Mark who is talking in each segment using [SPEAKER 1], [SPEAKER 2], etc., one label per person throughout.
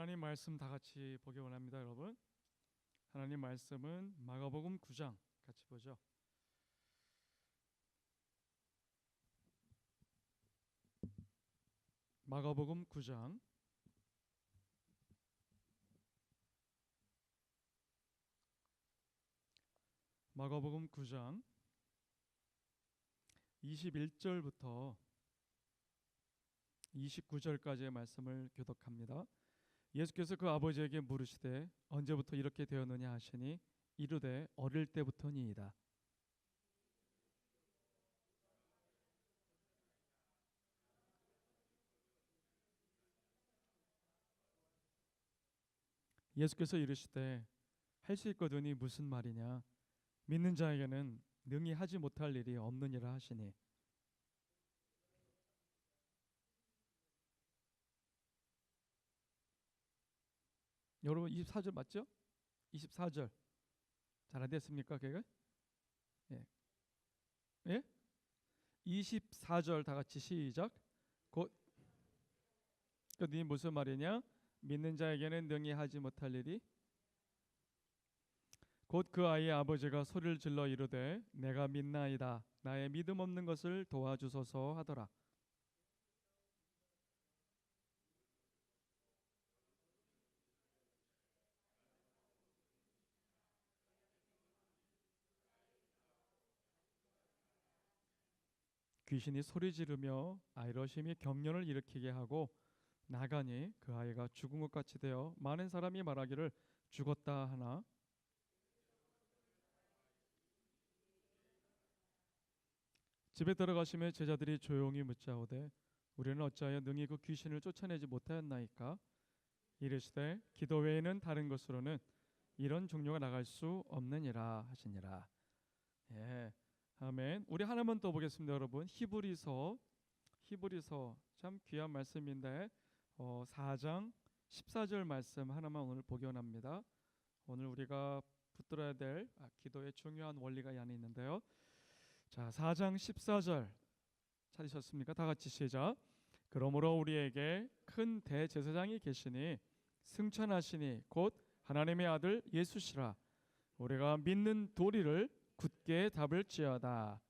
[SPEAKER 1] 하나님 말씀 다 같이 보기 원합니다, 여러분. 하나님 말씀은 마가복음 9장 같이 보죠. 마가복음 9장 마가복음 9장 21절부터 29절까지의 말씀을 교독합니다. 예수께서 그 아버지에게 물으시되 언제부터 이렇게 되었느냐 하시니 이르되 어릴 때부터니이다. 예수께서 이르시되 할 수 있거든이 무슨 말이냐, 믿는 자에게는 능히 하지 못할 일이 없느니라 하시니, 여러분 24절 맞죠? 24절 잘 안 됐습니까? 걔가? 예. 예? 24절 다 같이 시작. 곧 그니 무슨 말이냐? 믿는 자에게는 능히 하지 못할 일이, 곧 그 아이의 아버지가 소리를 질러 이르되 내가 믿나이다, 나의 믿음 없는 것을 도와주소서 하더라. 귀신이 소리 지르며 아이로 심히 경련을 일으키게 하고 나가니 그 아이가 죽은 것 같이 되어 많은 사람이 말하기를 죽었다 하나, 집에 들어가시며 제자들이 조용히 묻자오되 우리는 어찌하여 능히 그 귀신을 쫓아내지 못하였나이까? 이르시되 기도 외에는 다른 것으로는 이런 종류가 나갈 수 없느니라 하시니라. 예, 아멘. 우리 하나만 더 보겠습니다, 여러분. 히브리서 참 귀한 말씀인데 4장 14절 말씀 하나만 오늘 보기 원합니다. 오늘 우리가 붙들어야 될 기도의 중요한 원리가 이 안에 있는데요. 자, 4장 14절 찾으셨습니까? 다 같이 시작. 그러므로 우리에게 큰 대제사장이 계시니 승천하시니 곧 하나님의 아들 예수시라. 우리가 믿는 도리를 굳게 잡을지어다.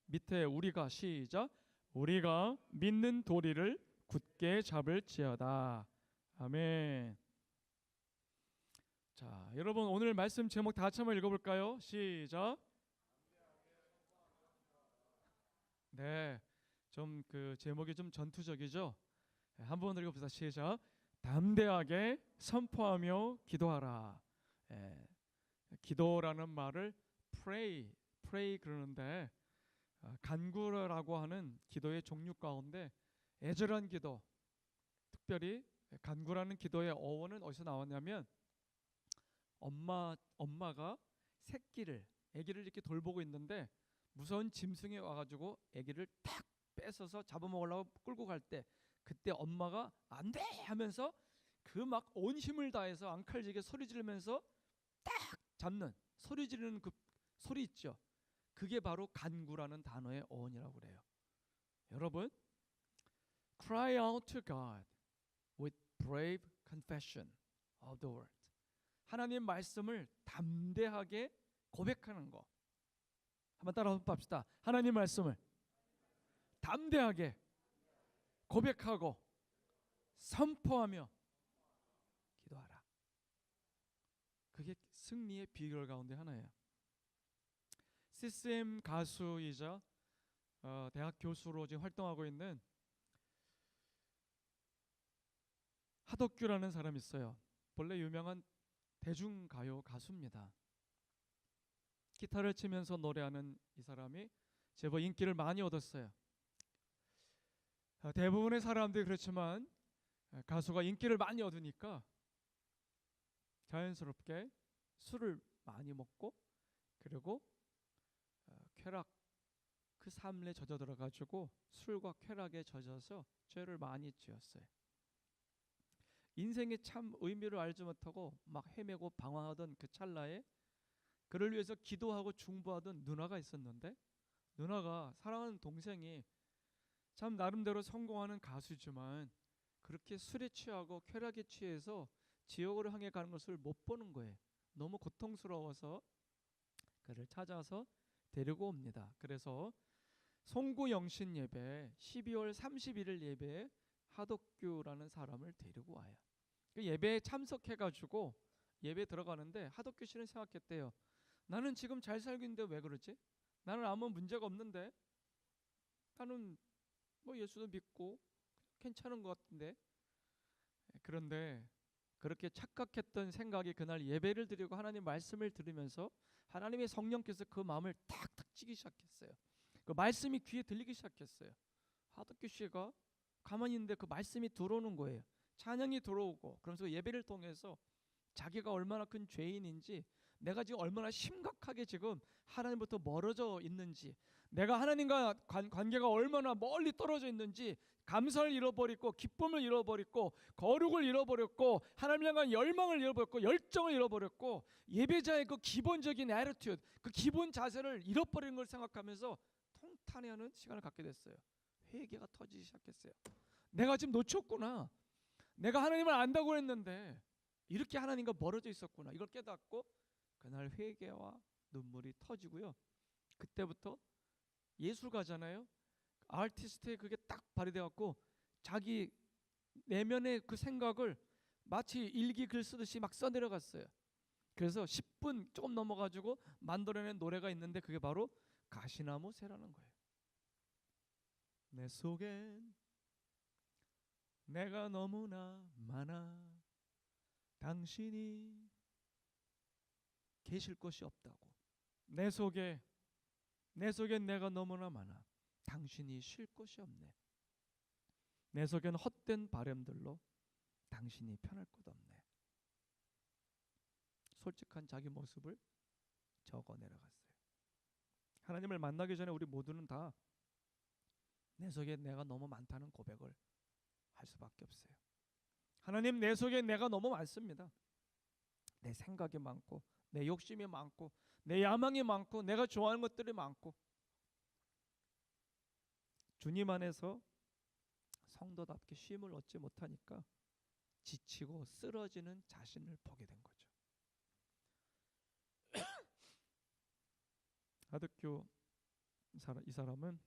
[SPEAKER 1] 밑에 우리가 시작. 우리가 믿는 도리를 굳게 잡을지어다. 아멘. 자, 여러분 오늘 말씀 제목 다 같이 한번 읽어볼까요? 시작. 네, 좀 그 제목이 좀 전투적이죠. 한번 읽어봅시다. 시작. 담대하게 선포하며 기도하라. 기도라는 말을 pray 그러는데 간구라고 하는 기도의 종류 가운데 애절한 기도, 특별히 간구라는 기도의 어원은 어디서 나왔냐면 엄마가 아기를 이렇게 돌보고 있는데 무서운 짐승이 와가지고 아기를 탁 뺏어서 잡아먹으려고 끌고 갈 때, 그때 엄마가 안 돼 하면서 그 막 온 힘을 다해서 앙칼지게 소리 지르면서 딱 잡는, 소리 지르는 그 소리 있죠. 그게 바로 간구라는 단어의 어원이라고 그래요. 여러분, cry out to God with brave confession of the word. 하나님 말씀을 담대하게 고백하는 거. 한번 따라 합시다. 하나님 말씀을 담대하게 고백하고 선포하며 기도하라. 그게 승리의 비결 가운데 하나예요. CCM 가수이자 대학 교수로 지금 활동하고 있는 하덕규라는 사람이 있어요. 본래 유명한 대중가요 가수입니다. 기타를 치면서 노래하는 이 사람이 제법 인기를 많이 얻었어요. 대부분의 사람들이 그렇지만 가수가 인기를 많이 얻으니까 자연스럽게 술을 많이 먹고, 그리고 쾌락, 그 삶에 젖어들어 가지고 술과 쾌락에 젖어서 죄를 많이 지었어요. 인생의 참 의미를 알지 못하고 막 헤매고 방황하던 그 찰나에 그를 위해서 기도하고 중보하던 누나가 있었는데, 누나가 사랑하는 동생이 참 나름대로 성공하는 가수지만 그렇게 술에 취하고 쾌락에 취해서 지옥으로 향해 가는 것을 못 보는 거예요. 너무 고통스러워서 그를 찾아서 데리고 옵니다. 그래서 송구 영신 예배 12월 31일 예배에 하덕규라는 사람을 데리고 와요. 그 예배에 참석해가지고 예배 들어가는데 하덕규 씨는 생각했대요. 나는 지금 잘 살고 있는데 왜 그러지? 나는 아무 문제가 없는데, 나는 뭐 예수도 믿고 괜찮은 것 같은데. 그런데 그렇게 착각했던 생각이 그날 예배를 드리고 하나님 말씀을 들으면서 하나님의 성령께서 그 마음을 탁탁 찌기 시작했어요. 그 말씀이 귀에 들리기 시작했어요. 하덕규 씨가 가만히 있는데 그 말씀이 들어오는 거예요. 찬양이 들어오고, 그러면서 예배를 통해서 자기가 얼마나 큰 죄인인지, 내가 지금 얼마나 심각하게 지금 하나님부터 멀어져 있는지, 내가 하나님과 관계가 얼마나 멀리 떨어져 있는지, 감사를 잃어버리고 기쁨을 잃어버리고 거룩을 잃어버렸고 하나님 향한 열망을 잃어버렸고 열정을 잃어버렸고 예배자의 그 기본적인 애티튜드, 그 기본 자세를 잃어버리는 걸 생각하면서 통탄해하는 시간을 갖게 됐어요. 회개가 터지기 시작했어요. 내가 지금 놓쳤구나. 내가 하나님을 안다고 했는데 이렇게 하나님과 멀어져 있었구나. 이걸 깨닫고 그날 회개와 눈물이 터지고요. 그때부터 예술가잖아요. 아티스트의 그게 딱 발휘돼 갖고 자기 내면의 그 생각을 마치 일기 글 쓰듯이 막 써내려갔어요. 그래서 10분 조금 넘어가지고 만들어낸 노래가 있는데 그게 바로 가시나무 새라는 거예요. 내 속엔 내가 너무나 많아 당신이 계실 것이 없다고. 내 속엔 내가 너무나 많아 당신이 쉴 곳이 없네. 내 속엔 헛된 바람들로 당신이 편할 곳 없네. 솔직한 자기 모습을 적어 내려갔어요. 하나님을 만나기 전에 우리 모두는 다 내 속에 내가 너무 많다는 고백을 할 수밖에 없어요. 하나님, 내 속에 내가 너무 많습니다. 내 생각이 많고 내 욕심이 많고 내 야망이 많고 내가 좋아하는 것들이 많고, 주님 안에서 성도답게 쉼을 얻지 못하니까 지치고 쓰러지는 자신을 보게 된 거죠. 하덕규 이 사람은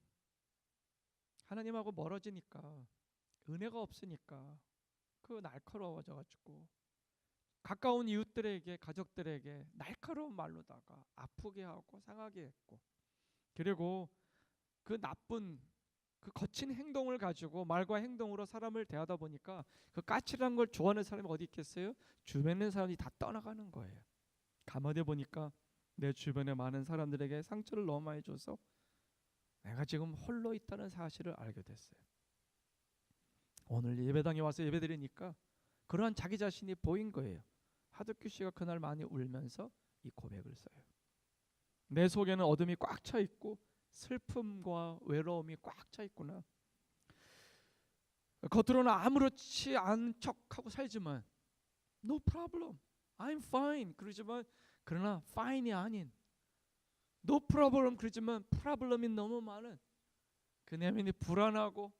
[SPEAKER 1] 하나님하고 멀어지니까, 은혜가 없으니까 그 날카로워져 가지고 가까운 이웃들에게, 가족들에게 날카로운 말로다가 아프게 하고 상하게 했고, 그리고 그 나쁜 그 거친 행동을 가지고 말과 행동으로 사람을 대하다 보니까 그 까칠한 걸 좋아하는 사람이 어디 있겠어요? 주변에 있는 사람이 다 떠나가는 거예요. 가만히 보니까 내 주변에 많은 사람들에게 상처를 너무 많이 줘서 내가 지금 홀로 있다는 사실을 알게 됐어요. 오늘 예배당에 와서 예배드리니까 그러한 자기 자신이 보인 거예요. 하덕규 씨가 그날 많이 울면서 이 고백을 써요. 내 속에는 어둠이 꽉 차 있고 슬픔과 외로움이 꽉 차 있구나. 겉으로는 아무렇지 않은 척하고 살지만 No problem, I'm fine 그러지만, 그러나 fine이 아닌 No problem 그러지만 problem이 너무 많은, 그 내면이 불안하고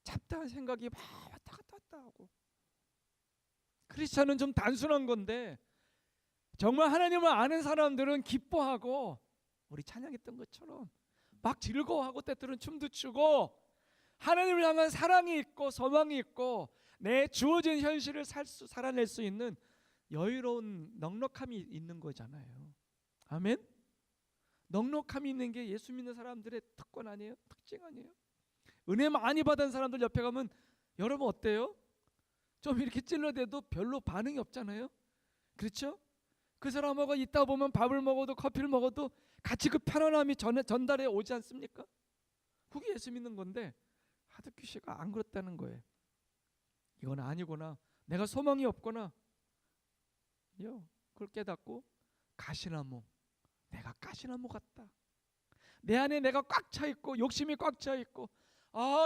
[SPEAKER 1] 잡다한 생각이 막 왔다 갔다 하고. 크리스찬은 좀 단순한 건데 정말 하나님을 아는 사람들은 기뻐하고 우리 찬양했던 것처럼 막 즐거워하고 때때로는 춤도 추고 하나님을 향한 사랑이 있고 소망이 있고 내 주어진 현실을 살아낼 수 있는 여유로운 넉넉함이 있는 거잖아요. 아멘? 넉넉함이 있는 게 예수 믿는 사람들의 특권 아니에요? 특징 아니에요? 은혜 많이 받은 사람들 옆에 가면 여러분 어때요? 좀 이렇게 찔러대도 별로 반응이 없잖아요. 그렇죠? 그 사람하고 있다 보면 밥을 먹어도 커피를 먹어도 같이 그 편안함이 전달해 오지 않습니까? 그게 예수 믿는 건데 하덕규 씨가 안 그렇다는 거예요. 이건 아니구나. 내가 소망이 없구나. 그걸 깨닫고 가시나무, 내가 가시나무 같다. 내 안에 내가 꽉 차 있고 욕심이 꽉 차 있고,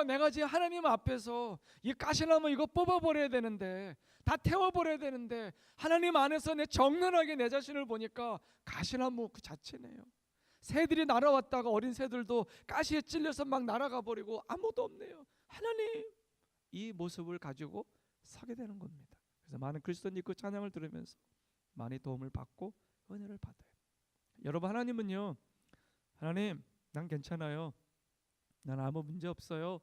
[SPEAKER 1] 내가 지금 하나님 앞에서 이 가시나무 이거 뽑아버려야 되는데, 다 태워버려야 되는데, 하나님 안에서 내 정연하게 내 자신을 보니까 가시나무 그 자체네요. 새들이 날아왔다가 어린 새들도 가시에 찔려서 막 날아가 버리고 아무도 없네요. 하나님, 이 모습을 가지고 서게 되는 겁니다. 그래서 많은 그리스도인이 그 찬양을 들으면서 많이 도움을 받고 은혜를 받아요. 여러분, 하나님은요, 하나님 난 괜찮아요, 난 아무 문제 없어요,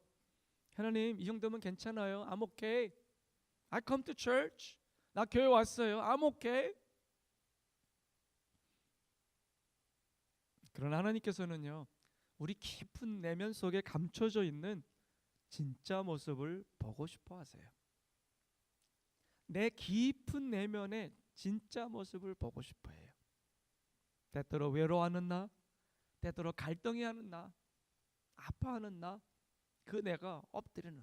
[SPEAKER 1] 하나님 이 정도면 괜찮아요, I'm okay, I come to church, 나 교회 왔어요, I'm okay. 그러나 하나님께서는요, 우리 깊은 내면 속에 감춰져 있는 진짜 모습을 보고 싶어 하세요. 내 깊은 내면의 진짜 모습을 보고 싶어 해요. 때때로 외로워하는 나, 때때로 갈등해하는 나, 아파하는 나, 그 내가 엎드리는,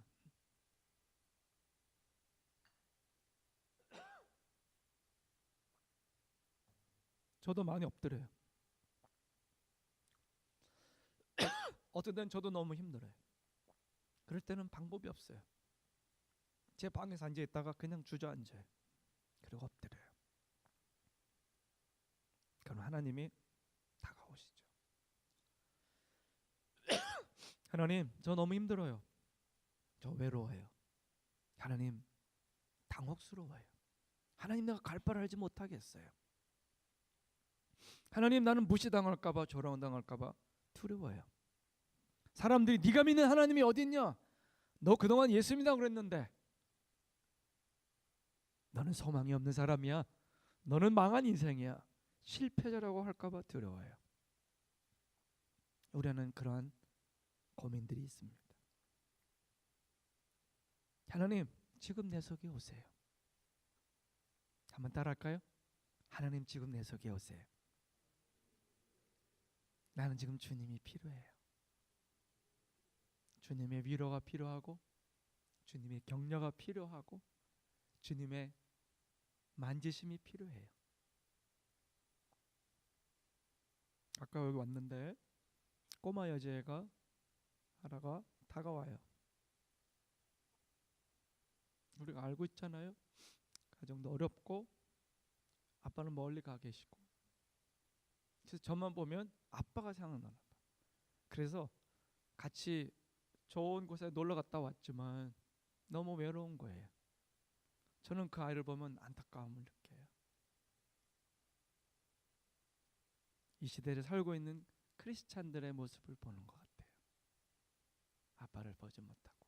[SPEAKER 1] 저도 많이 엎드려요. 어떤 때는 저도 너무 힘들어요. 그럴 때는 방법이 없어요. 제 방에서 앉아 있다가 그냥 주저앉아요. 그리고 엎드려요. 그럼 하나님이 다가오시죠. 하나님, 저 너무 힘들어요. 저 외로워요. 하나님, 당혹스러워요. 하나님, 내가 갈 바를 알지 못하겠어요. 하나님, 나는 무시당할까봐, 조롱당할까봐 두려워요. 사람들이 네가 믿는 하나님이 어디 있냐? 너 그동안 예수 믿다고 그랬는데 너는 소망이 없는 사람이야. 너는 망한 인생이야. 실패자라고 할까봐 두려워요. 우리는 그러한 고민들이 있습니다. 하나님, 지금 내 속에 오세요. 한번 따라할까요? 하나님, 지금 내 속에 오세요. 나는 지금 주님이 필요해요. 주님의 위로가 필요하고, 주님의 격려가 필요하고, 주님의 만지심이 필요해요. 아까 여기 왔는데 꼬마 여자애가 하나가 다가와요. 우리가 알고 있잖아요. 가정도 어렵고 아빠는 멀리 가 계시고, 그래서 저만 보면 아빠가 생각나나 봐. 그래서 같이 좋은 곳에 놀러 갔다 왔지만 너무 외로운 거예요. 저는 그 아이를 보면 안타까움을 느껴요. 이 시대를 살고 있는 크리스찬들의 모습을 보는 것 같아요. 아빠를 보지 못하고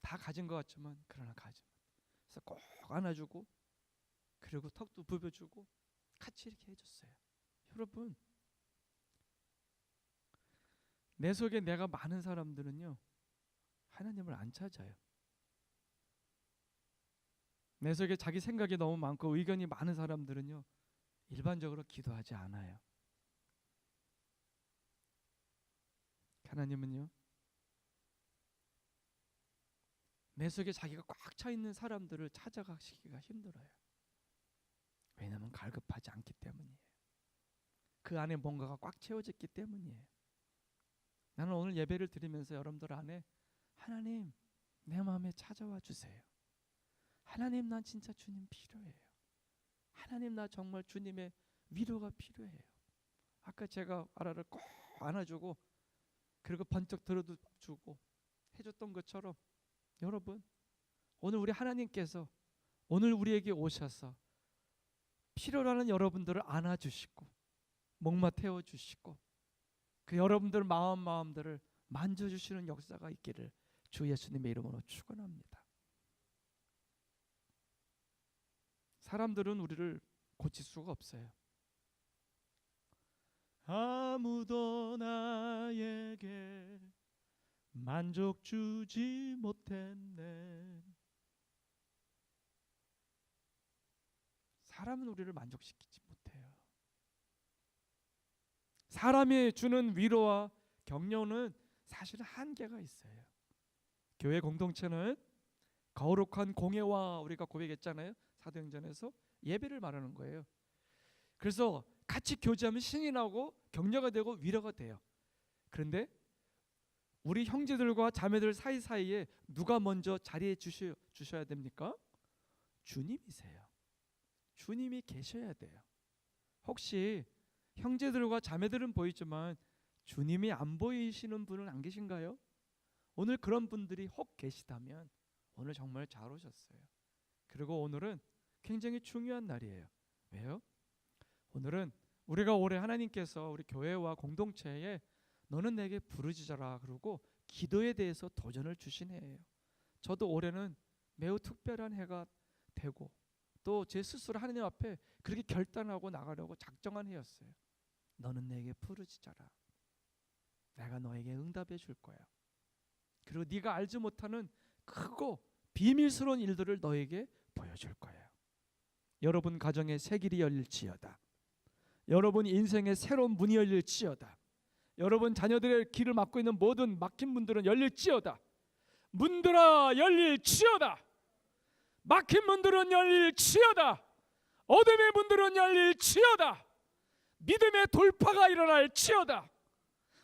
[SPEAKER 1] 다 가진 것 같지만 그러나 가지 못. 그래서 꼭 안아주고, 그리고 턱도 부벼주고 같이 이렇게 해줬어요. 여러분, 내 속에 내가 많은 사람들은요, 하나님을 안 찾아요. 내 속에 자기 생각이 너무 많고 의견이 많은 사람들은요, 일반적으로 기도하지 않아요. 하나님은요, 내 속에 자기가 꽉 차 있는 사람들을 찾아가시기가 힘들어요. 왜냐하면 갈급하지 않기 때문이에요. 그 안에 뭔가가 꽉 채워졌기 때문이에요. 나는 오늘 예배를 드리면서 여러분들 안에 하나님, 내 마음에 찾아와 주세요. 하나님, 난 진짜 주님 필요해요. 하나님, 나 정말 주님의 위로가 필요해요. 아까 제가 아라를 꼭 안아주고 그리고 번쩍 들어주고 해줬던 것처럼, 여러분, 오늘 우리 하나님께서 오늘 우리에게 오셔서 필요로 하는 여러분들을 안아주시고 목마 태워주시고 그 여러분들 마음들을 만져주시는 역사가 있기를 주 예수님의 이름으로 축원합니다. 사람들은 우리를 고칠 수가 없어요. 아무도 나에게 만족 주지 못했네. 사람은 우리를 만족시키지 못해요. 사람이 주는 위로와 격려는 사실은 한계가 있어요. 교회 공동체는 거룩한 공예와, 우리가 고백했잖아요. 사도행전에서 예배를 말하는 거예요. 그래서 같이 교제하면 신이 나고 격려가 되고 위로가 돼요. 그런데 우리 형제들과 자매들 사이사이에 누가 먼저 자리해 주셔야 됩니까? 주님이세요. 주님이 계셔야 돼요. 혹시 형제들과 자매들은 보이지만 주님이 안 보이시는 분은 안 계신가요? 오늘 그런 분들이 혹 계시다면 오늘 정말 잘 오셨어요. 그리고 오늘은 굉장히 중요한 날이에요. 왜요? 오늘은 우리가 올해 하나님께서 우리 교회와 공동체에 너는 내게 부르짖어라 그러고 기도에 대해서 도전을 주신 해예요. 저도 올해는 매우 특별한 해가 되고 또 제 스스로 하나님 앞에 그렇게 결단하고 나가려고 작정한 해였어요. 너는 내게 부르짖어라. 내가 너에게 응답해 줄 거야. 그리고 네가 알지 못하는 크고 비밀스러운 일들을 너에게 보여줄 거예요. 여러분 가정에 새 길이 열릴지어다. 여러분 인생에 새로운 문이 열릴지어다. 여러분 자녀들의 길을 막고 있는 모든 막힌 문들은 열릴지어다. 문들아 열릴지어다. 막힌 문들은 열릴지어다. 어둠의 문들은 열릴지어다. 믿음의 돌파가 일어날지어다.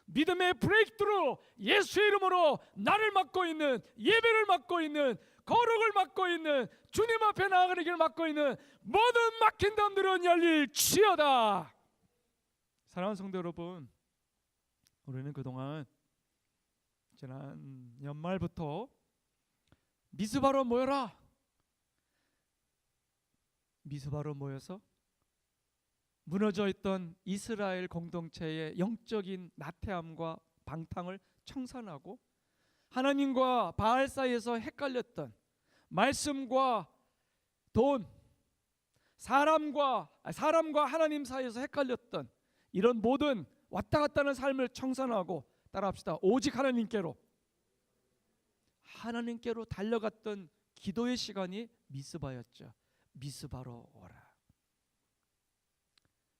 [SPEAKER 1] 믿음의 브레이크트루, 예수의 이름으로 나를 막고 있는, 예배를 막고 있는, 거룩을 막고 있는, 주님 앞에 나아가는 길을 막고 있는 모든 막힌 담들은 열릴지어다. 사랑하는 성도 여러분, 우리는 그동안 지난 연말부터 미스바로 모여라, 미스바로 모여서 무너져 있던 이스라엘 공동체의 영적인 나태함과 방탕을 청산하고 하나님과 바알 사이에서 헷갈렸던 말씀과 돈, 사람과 하나님 사이에서 헷갈렸던 이런 모든 왔다 갔다 하는 삶을 청산하고, 따라합시다, 오직 하나님께로 달려갔던 기도의 시간이 미스바였죠. 미스바로 오라.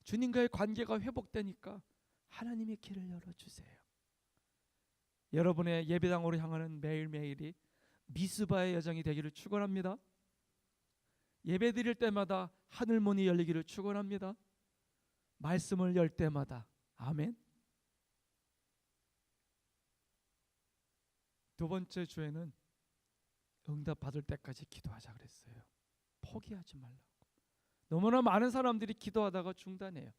[SPEAKER 1] 주님과의 관계가 회복되니까 하나님의 길을 열어주세요. 여러분의 예배당으로 향하는 매일매일이 미스바의 여정이 되기를 축원합니다. 예배 드릴 때마다 하늘문이 열리기를 축원합니다. 말씀을 열 때마다 아멘. 두 번째 주에는 응답 받을 때까지 기도하자 그랬어요. 포기하지 말라고. 너무나 많은 사람들이 기도하다가 중단해요.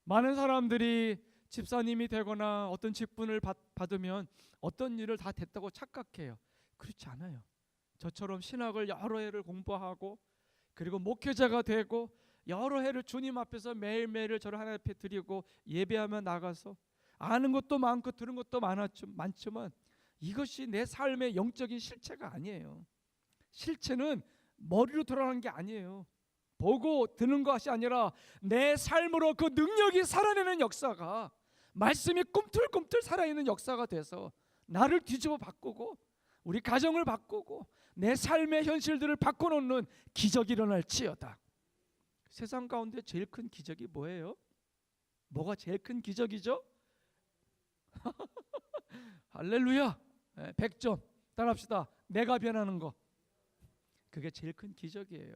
[SPEAKER 1] 많은 사람들이 집사님이 되거나 어떤 직분을 받으면 어떤 일을 다 됐다고 착각해요. 그렇지 않아요. 저처럼 신학을 여러 해를 공부하고 그리고 목회자가 되고 여러 해를 주님 앞에서 매일매일을 저를 하나님 앞에 드리고 예배하며 나가서 아는 것도 많고 들은 것도 많지만 이것이 내 삶의 영적인 실체가 아니에요. 실체는 머리로 드러나는 게 아니에요. 보고 드는 것이 아니라 내 삶으로 그 능력이 살아내는 역사가, 말씀이 꿈틀꿈틀 살아있는 역사가 돼서 나를 뒤집어 바꾸고 우리 가정을 바꾸고 내 삶의 현실들을 바꿔놓는 기적이 일어날지어다. 세상 가운데 제일 큰 기적이 뭐예요? 뭐가 제일 큰 기적이죠? 할렐루야. 100점 따라합시다. 내가 변하는 거, 그게 제일 큰 기적이에요.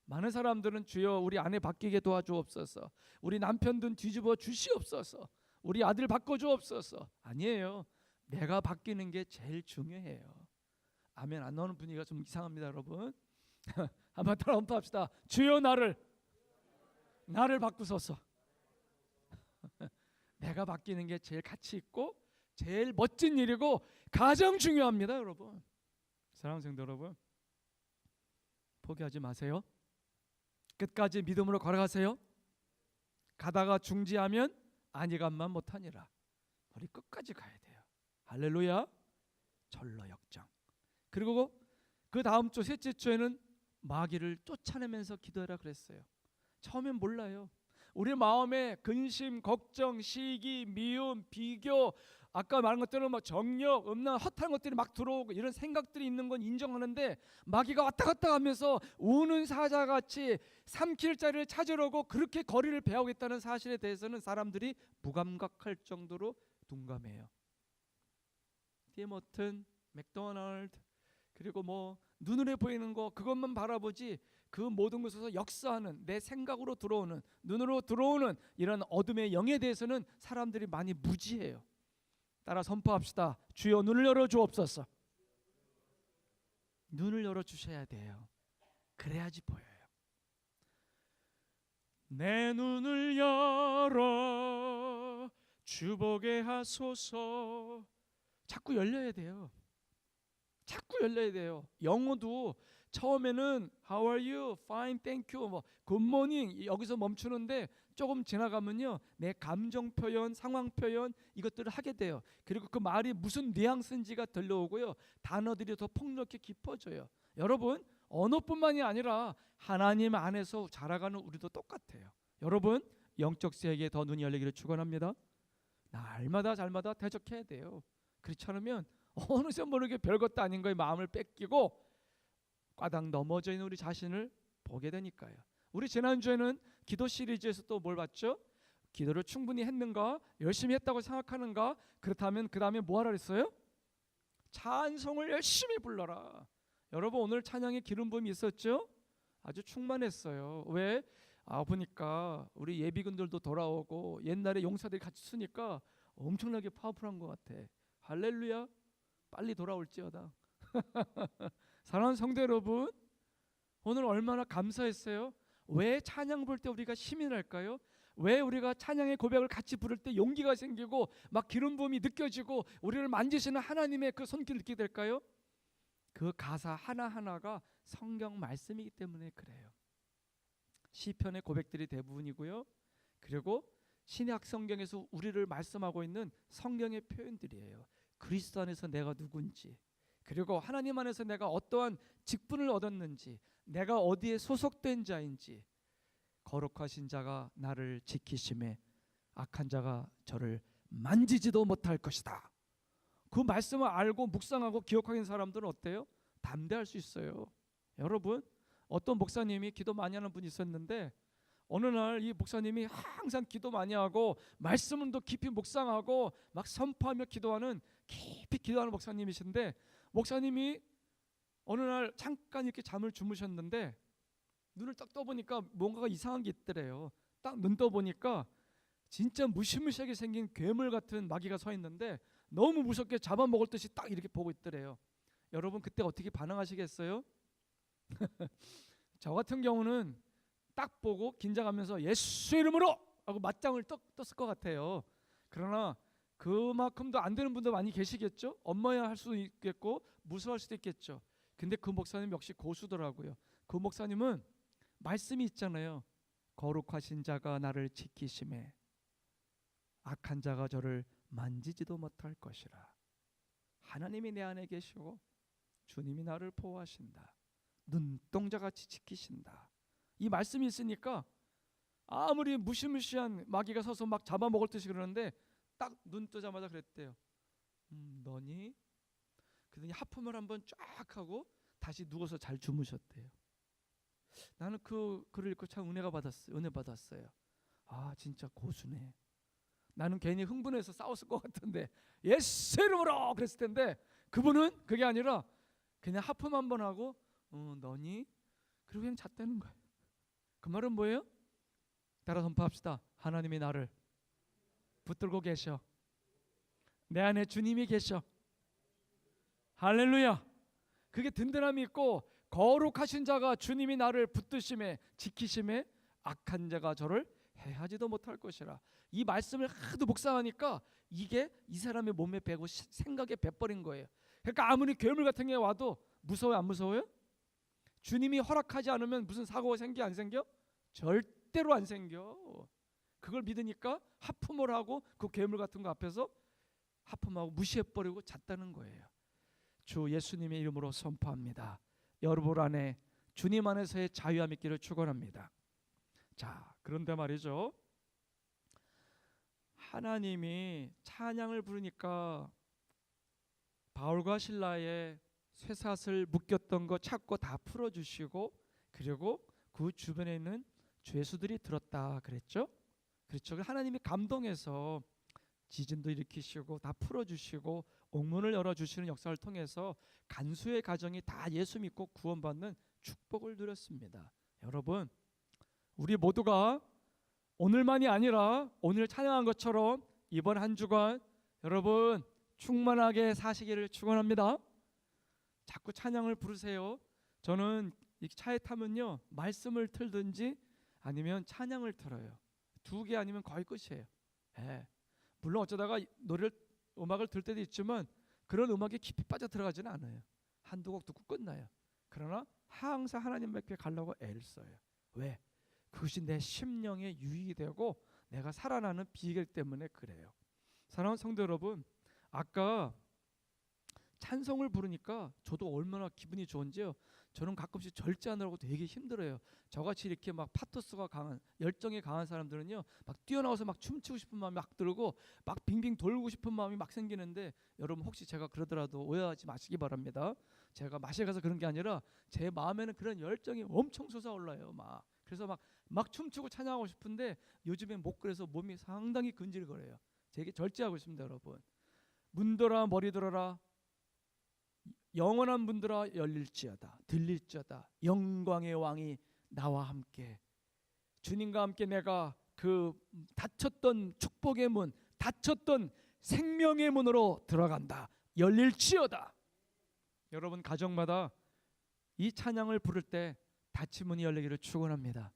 [SPEAKER 1] 많은 사람들은 주여 우리 아내 바뀌게 도와주옵소서, 우리 남편 등 뒤집어 주시옵소서, 우리 아들 바꿔주옵소서. 아니에요. 내가 바뀌는 게 제일 중요해요. 아멘 안 나오는 분위기가 좀 이상합니다 여러분. 한번 따라 언급합시다. 주여 나를 바꾸소서. 내가 바뀌는 게 제일 가치 있고 제일 멋진 일이고 가장 중요합니다 여러분. 사랑하는 성도 여러분, 포기하지 마세요. 끝까지 믿음으로 걸어가세요. 가다가 중지하면 안일감만 못하니라. 우리 끝까지 가야 돼요. 할렐루야. 절로 역정. 그리고 그 다음 주 셋째 주에는 마귀를 쫓아내면서 기도해라 그랬어요. 처음엔 몰라요. 우리 마음에 근심, 걱정, 시기, 미움, 비교, 아까 말한 것들은 뭐 정력, 음란, 헛한 것들이 막 들어오고 이런 생각들이 있는 건 인정하는데 마귀가 왔다 갔다 하면서 우는 사자같이 삼킬 자리를 찾으려고 그렇게 거리를 배우겠다는 사실에 대해서는 사람들이 무감각할 정도로 둔감해요. 티모튼, 맥도날드, 그리고 뭐 눈으로 보이는 거 그것만 바라보지 그 모든 것에서 역사하는 내 생각으로 들어오는, 눈으로 들어오는 이런 어둠의 영에 대해서는 사람들이 많이 무지해요. 따라 선포합시다. 주여 눈을 열어주옵소서. 눈을 열어주셔야 돼요. 그래야지 보여요. 내 눈을 열어 주보게 하소서. 자꾸 열려야 돼요. 자꾸 열려야 돼요. 영어도 처음에는 How are you? Fine, thank you. 뭐 Good morning 여기서 멈추는데 조금 지나가면요 내 감정 표현, 상황 표현 이것들을 하게 돼요. 그리고 그 말이 무슨 뉘앙스인지가 들려오고요 단어들이 더 폭넓게 깊어져요. 여러분 언어뿐만이 아니라 하나님 안에서 자라가는 우리도 똑같아요. 여러분 영적 세계에 더 눈이 열리기를 축원합니다. 날마다 잘마다 대적해야 돼요. 그렇지 않으면 어느새 모르게 별것도 아닌 거에 마음을 뺏기고 꽈당 넘어져 있는 우리 자신을 보게 되니까요. 우리 지난주에는 기도 시리즈에서 또 뭘 봤죠? 기도를 충분히 했는가? 열심히 했다고 생각하는가? 그렇다면 그 다음에 뭐 하라 그랬어요? 찬송을 열심히 불러라. 여러분 오늘 찬양에 기름 부음이 있었죠? 아주 충만했어요. 왜? 보니까 우리 예비군들도 돌아오고 옛날에 용사들이 같이 쓰니까 엄청나게 파워풀한 것 같아. 할렐루야. 빨리 돌아올지어다. 사랑하는 성도 여러분, 오늘 얼마나 감사했어요. 왜 찬양 부를 때 우리가 힘이 날까요? 왜 우리가 찬양의 고백을 같이 부를 때 용기가 생기고 막 기름 부음이 느껴지고 우리를 만지시는 하나님의 그 손길을 느끼게 될까요? 그 가사 하나하나가 성경 말씀이기 때문에 그래요. 시편의 고백들이 대부분이고요. 그리고 신약 성경에서 우리를 말씀하고 있는 성경의 표현들이에요. 그리스도 안에서 내가 누군지, 그리고 하나님 안에서 내가 어떠한 직분을 얻었는지, 내가 어디에 소속된 자인지, 거룩하신 자가 나를 지키심에 악한 자가 저를 만지지도 못할 것이다. 그 말씀을 알고 묵상하고 기억하는 사람들은 어때요? 담대할 수 있어요. 여러분 어떤 목사님이 기도 많이 하는 분이 있었는데 어느 날 이 목사님이 항상 기도 많이 하고 말씀은 더 깊이 묵상하고 막 선포하며 기도하는 깊이 기도하는 목사님이신데 목사님이 어느 날 잠깐 이렇게 잠을 주무셨는데 눈을 딱 떠보니까 뭔가가 이상한 게 있더래요. 딱 눈 떠보니까 진짜 무시무시하게 생긴 괴물 같은 마귀가 서 있는데 너무 무섭게 잡아먹을 듯이 딱 이렇게 보고 있더래요. 여러분 그때 어떻게 반응하시겠어요? 저 같은 경우는 딱 보고 긴장하면서 예수 이름으로 하고 맞짱을 떴을 것 같아요. 그러나 그만큼도 안 되는 분도 많이 계시겠죠. 엄마야 할 수도 있겠고 무서워할 수도 있겠죠. 근데 그 목사님 역시 고수더라고요. 그 목사님은 말씀이 있잖아요. 거룩하신 자가 나를 지키심에 악한 자가 저를 만지지도 못할 것이라. 하나님이 내 안에 계시고 주님이 나를 보호하신다. 눈동자같이 지키신다. 이 말씀이 있으니까 아무리 무시무시한 마귀가 서서 막 잡아먹을 듯이 그러는데 딱 눈 뜨자마자 그랬대요. 너니? 그러더니 하품을 한번 쫙 하고 다시 누워서 잘 주무셨대요. 나는 그 글을 읽고 참 은혜 받았어요. 진짜 고수네. 나는 괜히 흥분해서 싸웠을 것 같은데 예수 이름으로 그랬을 텐데 그분은 그게 아니라 그냥 하품 한번 하고 너니? 그리고 그냥 잤다는 거예요. 그 말은 뭐예요? 따라 선포합시다. 하나님이 나를 붙들고 계셔. 내 안에 주님이 계셔. 할렐루야. 그게 든든함이 있고 거룩하신 자가 주님이 나를 붙드심에 지키심에 악한 자가 저를 해하지도 못할 것이라. 이 말씀을 하도 묵상하니까 이게 이 사람의 몸에 배고 생각에 배버린 거예요. 그러니까 아무리 괴물 같은 게 와도 무서워요 안 무서워요? 주님이 허락하지 않으면 무슨 사고가 생겨 안 생겨? 절대로 안 생겨. 그걸 믿으니까 하품을 하고 그 괴물 같은 거 앞에서 하품하고 무시해버리고 잤다는 거예요. 주 예수님의 이름으로 선포합니다. 여러분 안에 주님 안에서의 자유함 있기를 축원합니다. 자, 그런데 말이죠. 하나님이 찬양을 부르니까 바울과 실라의 쇠사슬 묶였던 거 찾고 다 풀어주시고 그리고 그 주변에 있는 죄수들이 들었다 그랬죠. 그렇죠. 하나님이 감동해서 지진도 일으키시고 다 풀어주시고 옥문을 열어주시는 역사를 통해서 간수의 가정이 다 예수 믿고 구원받는 축복을 누렸습니다. 여러분 우리 모두가 오늘만이 아니라 오늘 찬양한 것처럼 이번 한 주간 여러분 충만하게 사시기를 축원합니다. 자꾸 찬양을 부르세요. 저는 이 차에 타면요 말씀을 틀든지 아니면 찬양을 틀어요. 두 개 아니면 거의 끝이에요. 물론 어쩌다가 음악을 들 때도 있지만 그런 음악에 깊이 빠져 들어가지는 않아요. 한두 곡 듣고 끝나요. 그러나
[SPEAKER 2] 항상 하나님 앞에 가려고 애를 써요. 왜? 그것이 내 심령에 유익이 되고 내가 살아나는 비결 때문에 그래요. 사랑하는 성도 여러분, 아까 찬송을 부르니까 저도 얼마나 기분이 좋은지요. 저는 가끔씩 절제하느라고 되게 힘들어요. 저같이 이렇게 막 파토스가 강한, 열정이 강한 사람들은요, 막 뛰어나와서 막 춤추고 싶은 마음이 막 들고 막 빙빙 돌고 싶은 마음이 막 생기는데, 여러분 혹시 제가 그러더라도 오해하지 마시기 바랍니다. 제가 맛에 가서 그런 게 아니라 제 마음에는 그런 열정이 엄청 솟아올라요. 그래서 막 춤추고 찬양하고 싶은데 요즘에 못 그래서 몸이 상당히 근질거려요. 되게 절제하고 있습니다, 여러분. 문들아 머리 들어라, 영원한 문들아 열릴지어다, 들릴지어다. 영광의 왕이 나와 함께, 주님과 함께 내가 그 닫혔던 축복의 문, 닫혔던 생명의 문으로 들어간다. 열릴지어다. 여러분 가정마다 이 찬양을 부를 때 닫힌 문이 열리기를 축원합니다.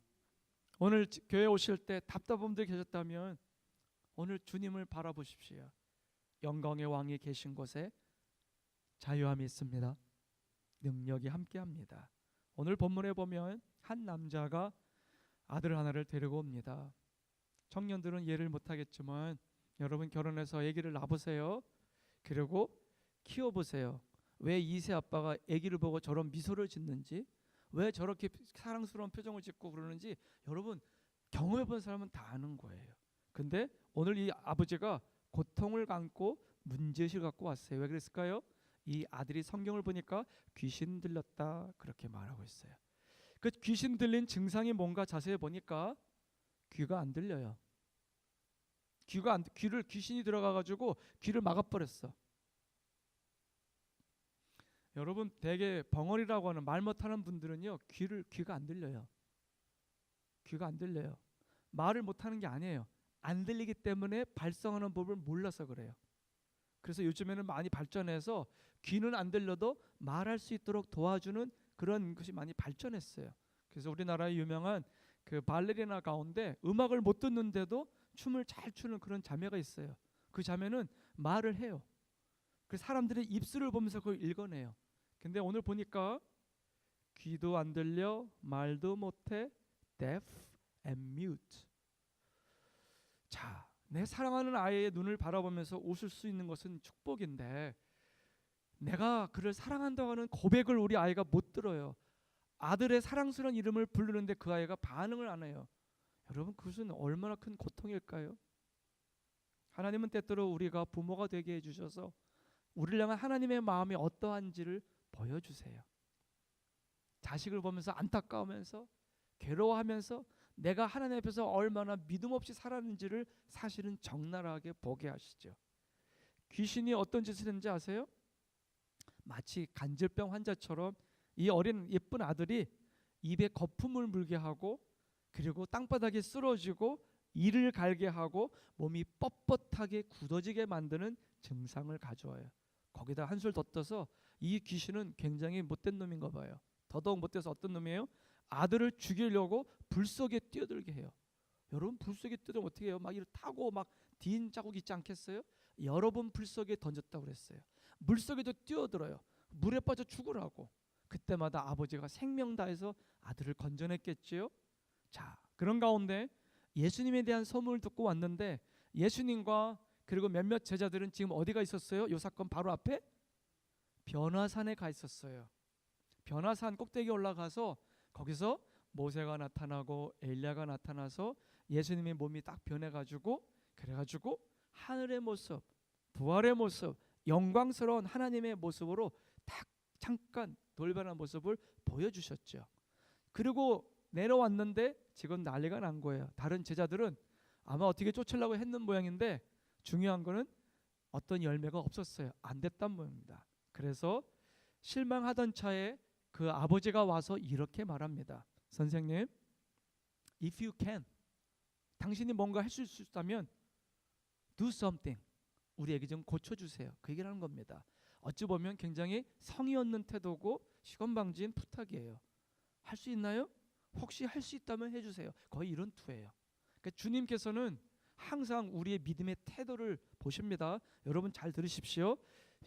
[SPEAKER 2] 오늘 교회 오실 때 답답한 분들 계셨다면 오늘 주님을 바라보십시오. 영광의 왕이 계신 곳에 자유함이 있습니다. 능력이 함께합니다. 오늘 본문에 보면 한 남자가 아들 하나를 데리고 옵니다. 청년들은 이해를 못하겠지만 여러분 결혼해서 아기를 낳으세요. 그리고 키워보세요. 왜 이세 아빠가 아기를 보고 저런 미소를 짓는지, 왜 저렇게 사랑스러운 표정을 짓고 그러는지 여러분 경험해본 사람은 다 아는 거예요. 근데 오늘 이 아버지가 고통을 안고 문제의식을 갖고 왔어요. 왜 그랬을까요? 이 아들이 성경을 보니까 귀신 들렸다 그렇게 말하고 있어요. 그 귀신 들린 증상이 뭔가 자세히 보니까 귀가 안 들려요. 귀를 귀신이 들어가가지고 귀를 막아버렸어. 여러분 대개 벙어리라고 하는 말 못하는 분들은요 귀가 안 들려요. 귀가 안 들려요. 말을 못하는 게 아니에요. 안 들리기 때문에 발성하는 법을 몰라서 그래요. 그래서 요즘에는 많이 발전해서 귀는 안 들려도 말할 수 있도록 도와주는 그런 것이 많이 발전했어요. 그래서 우리나라의 유명한 그 발레리나 가운데 음악을 못 듣는데도 춤을 잘 추는 그런 자매가 있어요. 그 자매는 말을 해요. 그 사람들의 입술을 보면서 그걸 읽어내요. 근데 오늘 보니까 귀도 안 들려, 말도 못해, deaf and mute. 자, 내 사랑하는 아이의 눈을 바라보면서 웃을 수 있는 것은 축복인데 내가 그를 사랑한다고 하는 고백을 우리 아이가 못 들어요. 아들의 사랑스러운 이름을 부르는데 그 아이가 반응을 안 해요. 여러분 그것은 얼마나 큰 고통일까요? 하나님은 때때로 우리가 부모가 되게 해주셔서 우리를 향한 하나님의 마음이 어떠한지를 보여주세요. 자식을 보면서 안타까우면서 괴로워하면서 내가 하나님 앞에서 얼마나 믿음 없이 살았는지를 사실은 적나라하게 보게 하시죠. 귀신이 어떤 짓을 했는지 아세요? 마치 간질병 환자처럼 이 어린 예쁜 아들이 입에 거품을 물게 하고 그리고 땅바닥에 쓰러지고 이를 갈게 하고 몸이 뻣뻣하게 굳어지게 만드는 증상을 가져와요. 거기다 한술 더 떠서 이 귀신은 굉장히 못된 놈인가 봐요. 더더욱 못돼서 어떤 놈이에요? 아들을 죽이려고 불 속에 뛰어들게 해요. 여러분 불 속에 뛰어들면 어떻게 해요? 막 이를 타고 막 딘 자국 있지 않겠어요? 여러 번 불 속에 던졌다고 그랬어요. 물 속에도 뛰어들어요. 물에 빠져 죽으라고. 그때마다 아버지가 생명 다해서 아들을 건져냈겠지요. 자, 그런 가운데 예수님에 대한 소문을 듣고 왔는데 예수님과 그리고 몇몇 제자들은 지금 어디가 있었어요? 이 사건 바로 앞에 변화산에 가 있었어요. 변화산 꼭대기에 올라가서 거기서 모세가 나타나고 엘리야가 나타나서 예수님의 몸이 딱 변해가지고 그래가지고 하늘의 모습, 부활의 모습, 영광스러운 하나님의 모습으로 딱 잠깐 돌변한 모습을 보여주셨죠. 그리고 내려왔는데 지금 난리가 난 거예요. 다른 제자들은 아마 어떻게 쫓으려고 했는 모양인데 중요한 거는 어떤 열매가 없었어요. 안 됐단 모양입니다. 그래서 실망하던 차에 그 아버지가 와서 이렇게 말합니다. 선생님, if you can, 당신이 뭔가 할 수 있다면 do something, 우리 애기 좀 고쳐주세요. 그 얘기를 하는 겁니다. 어찌 보면 굉장히 성의 없는 태도고 시건방진 부탁이에요. 할 수 있나요? 혹시 할 수 있다면 해주세요. 거의 이런 투예요. 그러니까 주님께서는 항상 우리의 믿음의 태도를 보십니다. 여러분 잘 들으십시오.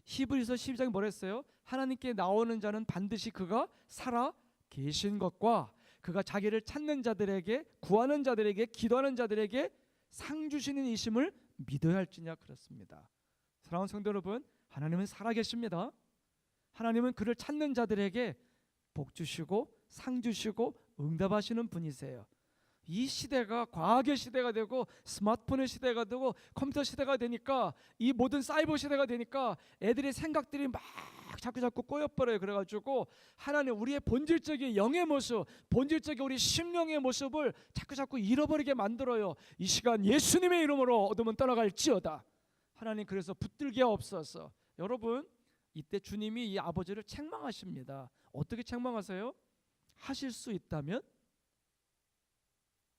[SPEAKER 2] 히브리서 12장에 뭐랬어요? 하나님께 나오는 자는 반드시 그가 살아 계신 것과 그가 자기를 찾는 자들에게, 구하는 자들에게, 기도하는 자들에게 상 주시는 이심을 믿어야 할지냐 그렇습니다. 사랑하는 성도 여러분, 하나님은 살아계십니다. 하나님은 그를 찾는 자들에게 복 주시고 상 주시고 응답하시는 분이세요. 이 시대가 과학의 시대가 되고 스마트폰의 시대가 되고 컴퓨터 시대가 되니까, 이 모든 사이버 시대가 되니까 애들의 생각들이 막 자꾸 꼬여버려요. 그래가지고 하나님, 우리의 본질적인 영의 모습, 본질적인 우리 심령의 모습을 자꾸 잃어버리게 만들어요. 이 시간 예수님의 이름으로 어둠은 떠나갈지어다. 하나님, 그래서 붙들게 없어서. 여러분, 이때 주님이 이 아버지를 책망하십니다. 어떻게 책망하세요? 하실 수 있다면,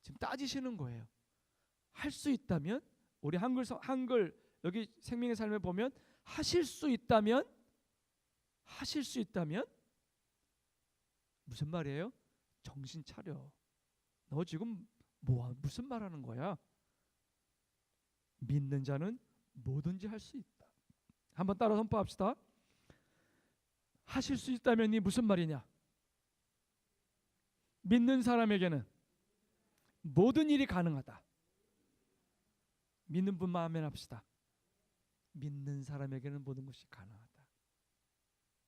[SPEAKER 2] 지금 따지시는 거예요. 할 수 있다면, 우리 한글 여기 생명의 삶에 보면 하실 수 있다면 무슨 말이에요? 정신 차려. 너 지금 무슨 말하는 거야? 믿는 자는 뭐든지 할 수 있다. 한번 따라 선포합시다. 하실 수 있다면이 무슨 말이냐? 믿는 사람에게는 모든 일이 가능하다. 믿는 분만 아멘 합시다. 믿는 사람에게는 모든 것이 가능하다.